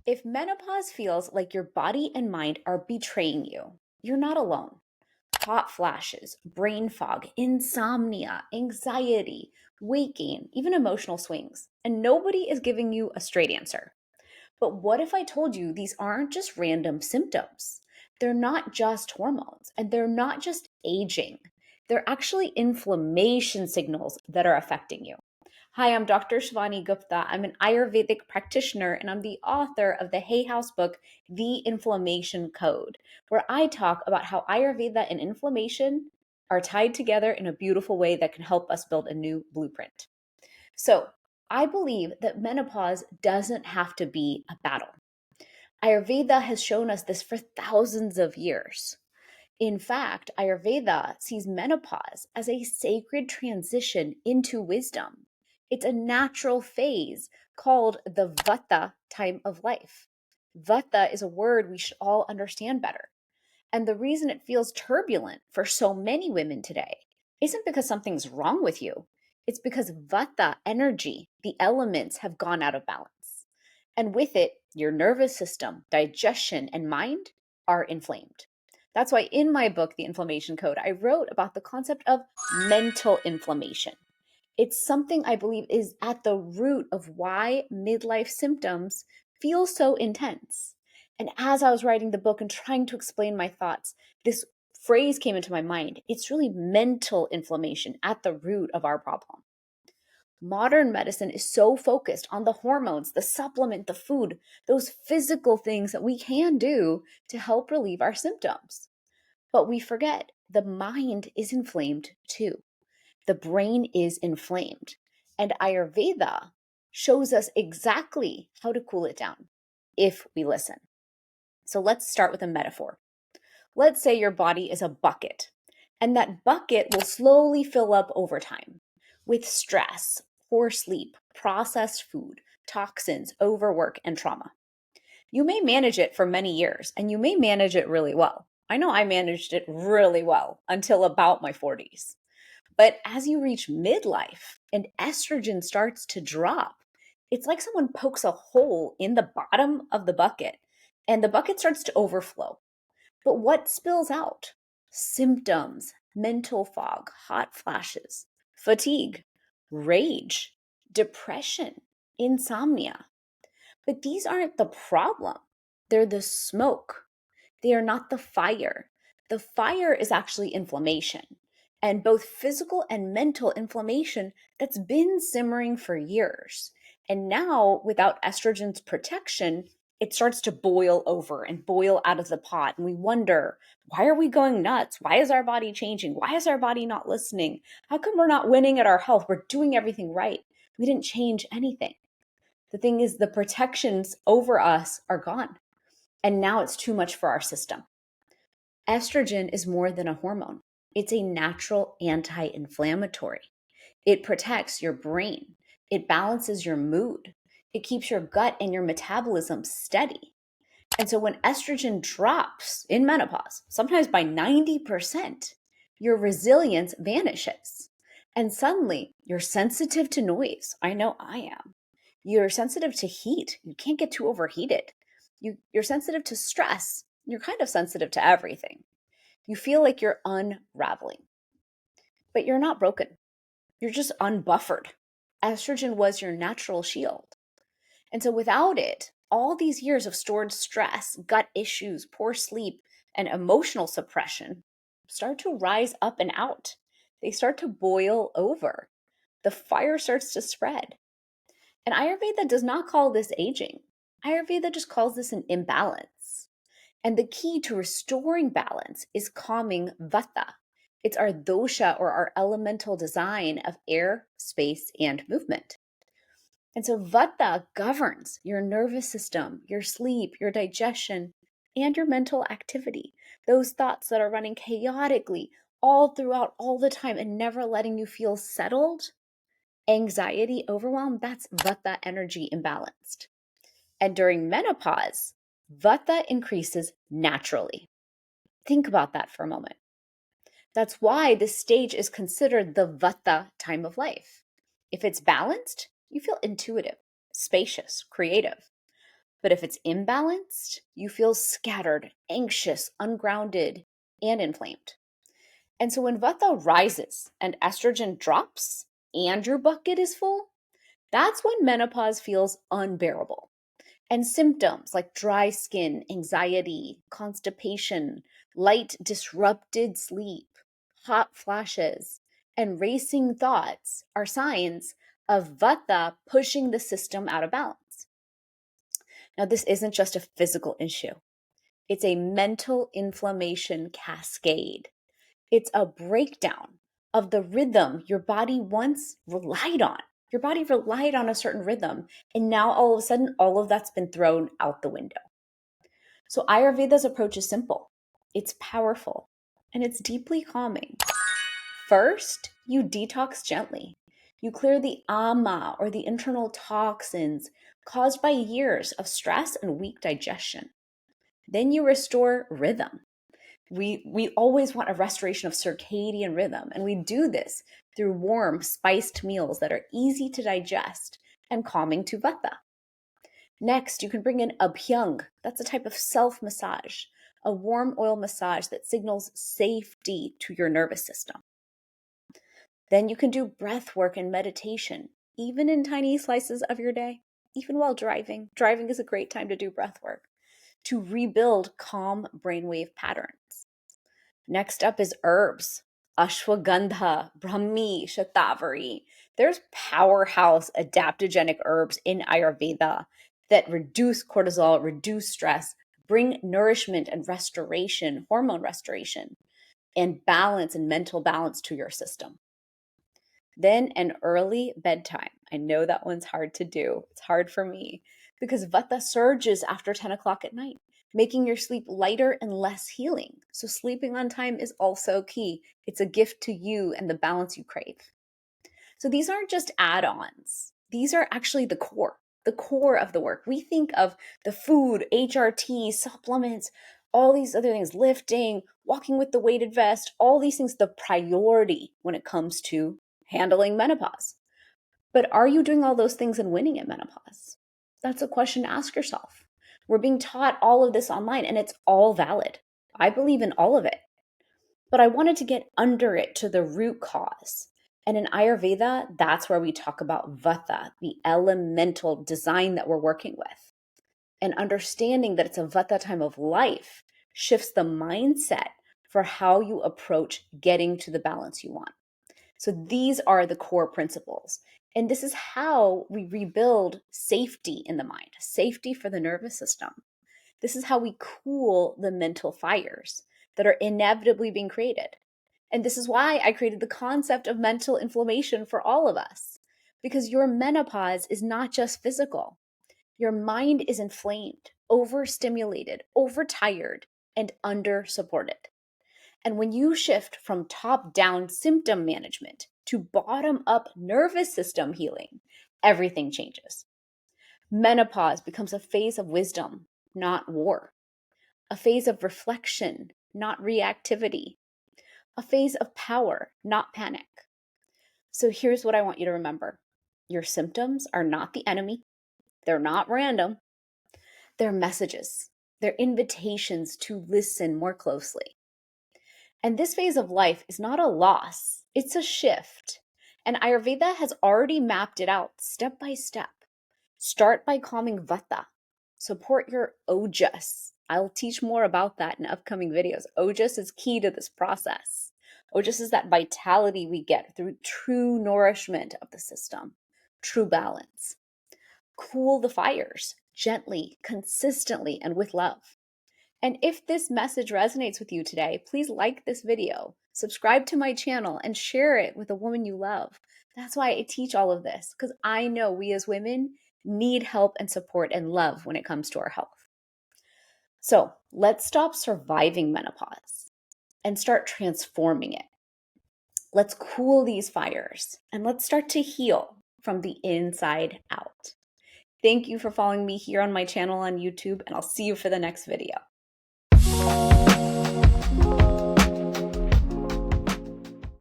If menopause feels like your body and mind are betraying you, you're not alone. Hot flashes, brain fog, insomnia, anxiety, weight gain, even emotional swings, and nobody is giving you a straight answer. But what if I told you these aren't just random symptoms? They're not just hormones, and they're not just aging. They're actually inflammation signals that are affecting you. Hi, I'm Dr. Shivani Gupta. I'm an Ayurvedic practitioner and I'm the author of the Hay House book, The Inflammation Code, where I talk about how Ayurveda and inflammation are tied together in a beautiful way that can help us build a new blueprint. So, I believe that menopause doesn't have to be a battle. Ayurveda has shown us this for thousands of years. In fact, Ayurveda sees menopause as a sacred transition into wisdom. It's a natural phase called the Vata time of life. Vata is a word we should all understand better. And the reason it feels turbulent for so many women today isn't because something's wrong with you. It's because Vata energy, the elements, have gone out of balance. And with it, your nervous system, digestion, and mind are inflamed. That's why in my book, The Inflammation Code, I wrote about the concept of mental inflammation. It's something I believe is at the root of why midlife symptoms feel so intense. And as I was writing the book and trying to explain my thoughts, this phrase came into my mind. It's really mental inflammation at the root of our problem. Modern medicine is so focused on the hormones, the supplement, the food, those physical things that we can do to help relieve our symptoms. But we forget the mind is inflamed too. The brain is inflamed. And Ayurveda shows us exactly how to cool it down if we listen. So let's start with a metaphor. Let's say your body is a bucket, and that bucket will slowly fill up over time with stress, poor sleep, processed food, toxins, overwork, and trauma. You may manage it for many years, and you may manage it really well. I know I managed it really well until about my 40s. But as you reach midlife and estrogen starts to drop, it's like someone pokes a hole in the bottom of the bucket and the bucket starts to overflow. But what spills out? Symptoms, mental fog, hot flashes, fatigue, rage, depression, insomnia. But these aren't the problem. They're the smoke. They are not the fire. The fire is actually inflammation, and both physical and mental inflammation that's been simmering for years. And now, without estrogen's protection, it starts to boil over and boil out of the pot. And we wonder, why are we going nuts? Why is our body changing? Why is our body not listening? How come we're not winning at our health? We're doing everything right. We didn't change anything. The thing is, the protections over us are gone. And now it's too much for our system. Estrogen is more than a hormone. It's a natural anti-inflammatory. It protects your brain. It balances your mood. It keeps your gut and your metabolism steady. And so when estrogen drops in menopause, sometimes by 90%, your resilience vanishes. And suddenly you're sensitive to noise. I know I am. You're sensitive to heat. You can't get too overheated. You're sensitive to stress. You're kind of sensitive to everything. You feel like you're unraveling, but you're not broken. You're just unbuffered. Estrogen was your natural shield. And so without it, all these years of stored stress, gut issues, poor sleep, and emotional suppression start to rise up and out. They start to boil over. The fire starts to spread. And Ayurveda does not call this aging. Ayurveda just calls this an imbalance. And the key to restoring balance is calming Vata. It's our dosha or our elemental design of air, space, and movement. And so Vata governs your nervous system, your sleep, your digestion, and your mental activity. Those thoughts that are running chaotically all throughout, all the time, and never letting you feel settled. Anxiety, overwhelm, that's Vata energy imbalanced. And during menopause, Vata increases naturally. Think about that for a moment. That's why this stage is considered the Vata time of life. If it's balanced, you feel intuitive, spacious, creative. But if it's imbalanced, you feel scattered, anxious, ungrounded, and inflamed. And so when Vata rises and estrogen drops and your bucket is full, that's when menopause feels unbearable. And symptoms like dry skin, anxiety, constipation, light disrupted sleep, hot flashes, and racing thoughts are signs of Vata pushing the system out of balance. Now, this isn't just a physical issue, it's a mental inflammation cascade. It's a breakdown of the rhythm your body once relied on. Your body relied on a certain rhythm, and now all of a sudden, all of that's been thrown out the window. So, Ayurveda's approach is simple, it's powerful, and it's deeply calming. First, you detox gently. You clear the ama, or the internal toxins caused by years of stress and weak digestion. Then you restore rhythm. We always want a restoration of circadian rhythm, and we do this through warm, spiced meals that are easy to digest and calming to Vata. Next, you can bring in abhyang. That's a type of self-massage, a warm oil massage that signals safety to your nervous system. Then you can do breath work and meditation, even in tiny slices of your day, even while driving. Driving is a great time to do breath work, to rebuild calm brainwave patterns. Next up is herbs, ashwagandha, brahmi, shatavari. There's powerhouse adaptogenic herbs in Ayurveda that reduce cortisol, reduce stress, bring nourishment and restoration, hormone restoration, and balance and mental balance to your system. Then an early bedtime. I know that one's hard to do. It's hard for me because Vata surges after 10 o'clock at night, making your sleep lighter and less healing. So sleeping on time is also key. It's a gift to you and the balance you crave. So these aren't just add-ons. These are actually the core of the work. We think of the food, HRT, supplements, all these other things, lifting, walking with the weighted vest, all these things, the priority when it comes to handling menopause. But are you doing all those things and winning at menopause? That's a question to ask yourself. We're being taught all of this online, and it's all valid. I believe in all of it. But I wanted to get under it to the root cause. And in Ayurveda, that's where we talk about Vata, the elemental design that we're working with. And understanding that it's a Vata time of life shifts the mindset for how you approach getting to the balance you want. So these are the core principles. And this is how we rebuild safety in the mind, safety for the nervous system. This is how we cool the mental fires that are inevitably being created. And this is why I created the concept of mental inflammation for all of us, because your menopause is not just physical. Your mind is inflamed, overstimulated, overtired, and under-supported. And when you shift from top-down symptom management to bottom-up nervous system healing, everything changes. Menopause becomes a phase of wisdom, not war. A phase of reflection, not reactivity. A phase of power, not panic. So here's what I want you to remember. Your symptoms are not the enemy. They're not random. They're messages. They're invitations to listen more closely. And this phase of life is not a loss, it's a shift. And Ayurveda has already mapped it out step by step. Start by calming Vata. Support your Ojas. I'll teach more about that in upcoming videos. Ojas is key to this process. Ojas is that vitality we get through true nourishment of the system, true balance. Cool the fires gently, consistently, and with love. And if this message resonates with you today, please like this video, subscribe to my channel, and share it with a woman you love. That's why I teach all of this, because I know we as women need help and support and love when it comes to our health. So let's stop surviving menopause and start transforming it. Let's cool these fires and let's start to heal from the inside out. Thank you for following me here on my channel on YouTube, and I'll see you for the next video.